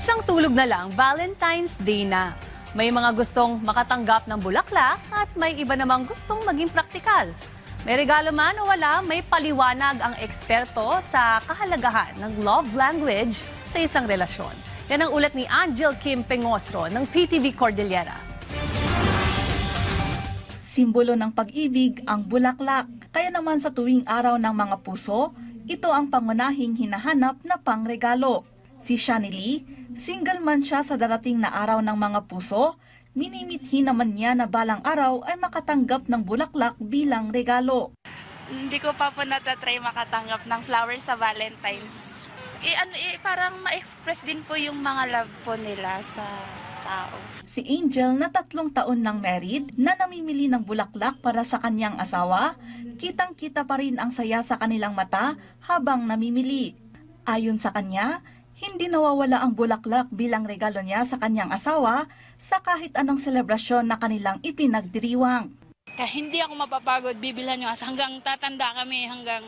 Isang tulog na lang, Valentine's Day na. May mga gustong makatanggap ng bulaklak at may iba namang gustong maging praktikal. May regalo man o wala, may paliwanag ang eksperto sa kahalagahan ng love language sa isang relasyon. Yan ang ulat ni Angel Kim Pengosro ng PTV Cordillera. Simbolo ng pag-ibig ang bulaklak. Kaya naman sa tuwing araw ng mga puso, ito ang pangunahing hinahanap na pangregalo. Si Shani Lee, single man siya sa darating na araw ng mga puso, minimithi naman niya na balang araw ay makatanggap ng bulaklak bilang regalo. Hindi ko pa po natatry makatanggap ng flowers sa Valentine's. Parang ma-express din po yung mga love po nila sa tao. Si Angel na 3 taon nang married na namimili ng bulaklak para sa kanyang asawa, kitang-kita pa rin ang saya sa kanilang mata habang namimili. Ayon sa kanya, hindi nawawala ang bulaklak bilang regalo niya sa kanyang asawa sa kahit anong selebrasyon na kanilang ipinagdiriwang. Hindi ako mapapagod, bibilhan yung asawa. Hanggang tatanda kami, hanggang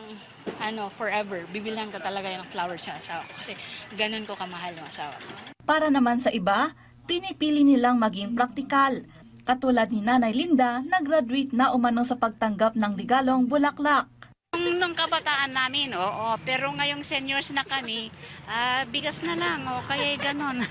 forever. Bibilhan ko talaga yung flowers sa asawa ko kasi ganun ko kamahal yung asawa ko. Para naman sa iba, pinipili nilang maging praktikal. Katulad ni Nanay Linda na graduate na umano sa pagtanggap ng regalong bulaklak. Nung kabataan namin, oo. Pero ngayong seniors na kami, bigas na lang, o kaya ganon.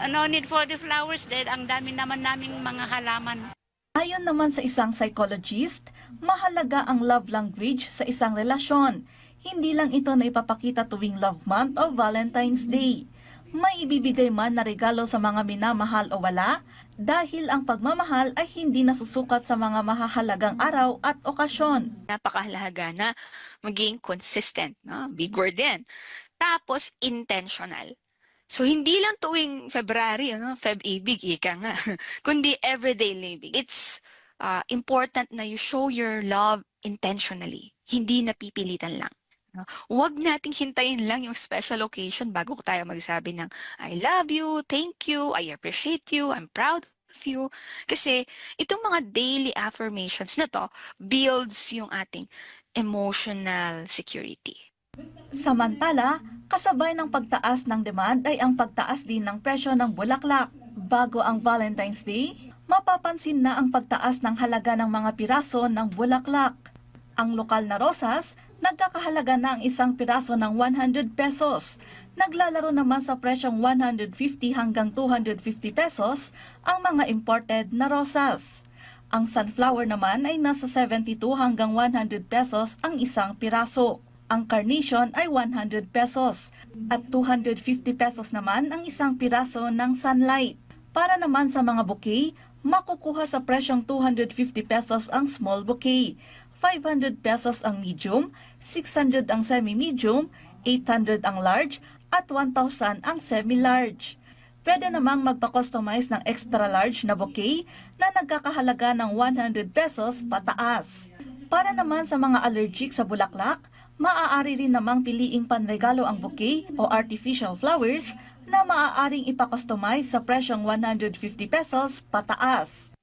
No need for the flowers dahil ang dami naman naming mga halaman. Ayon naman sa isang psychologist, mahalaga ang love language sa isang relasyon. Hindi lang ito na ipapakita tuwing Love Month o Valentine's Day. May ibibigay man na regalo sa mga minamahal o wala, dahil ang pagmamahal ay hindi nasusukat sa mga mahahalagang araw at okasyon. Napakahalaga na maging consistent, no? Big word din. Tapos, intentional. So, hindi lang tuwing February, Feb-ibig, ika nga, kundi everyday living. It's important na you show your love intentionally, hindi napipilitan lang. Huwag nating hintayin lang yung special occasion bago tayo magsabi ng I love you, thank you, I appreciate you, I'm proud of you. Kasi itong mga daily affirmations na to builds yung ating emotional security. Samantala, kasabay ng pagtaas ng demand ay ang pagtaas din ng presyo ng bulaklak. Bago ang Valentine's Day, mapapansin na ang pagtaas ng halaga ng mga piraso ng bulaklak. Ang lokal na rosas, nagkakahalaga na ang isang piraso ng 100 pesos. Naglalaro naman sa presyong 150 hanggang 250 pesos ang mga imported na rosas. Ang sunflower naman ay nasa 72 hanggang 100 pesos ang isang piraso. Ang carnation ay 100 pesos at 250 pesos naman ang isang piraso ng sunlight. Para naman sa mga bouquet, makukuha sa presyong 250 pesos ang small bouquet, 500 pesos ang medium, 600 ang semi-medium, 800 ang large, at 1,000 ang semi-large. Pwede namang magpa-customize ng extra large na bouquet na nagkakahalaga ng 100 pesos pataas. Para naman sa mga allergic sa bulaklak, maaari rin namang piliing panregalo ang bouquet o artificial flowers na maaaring ipa-customize sa presyong 150 pesos pataas.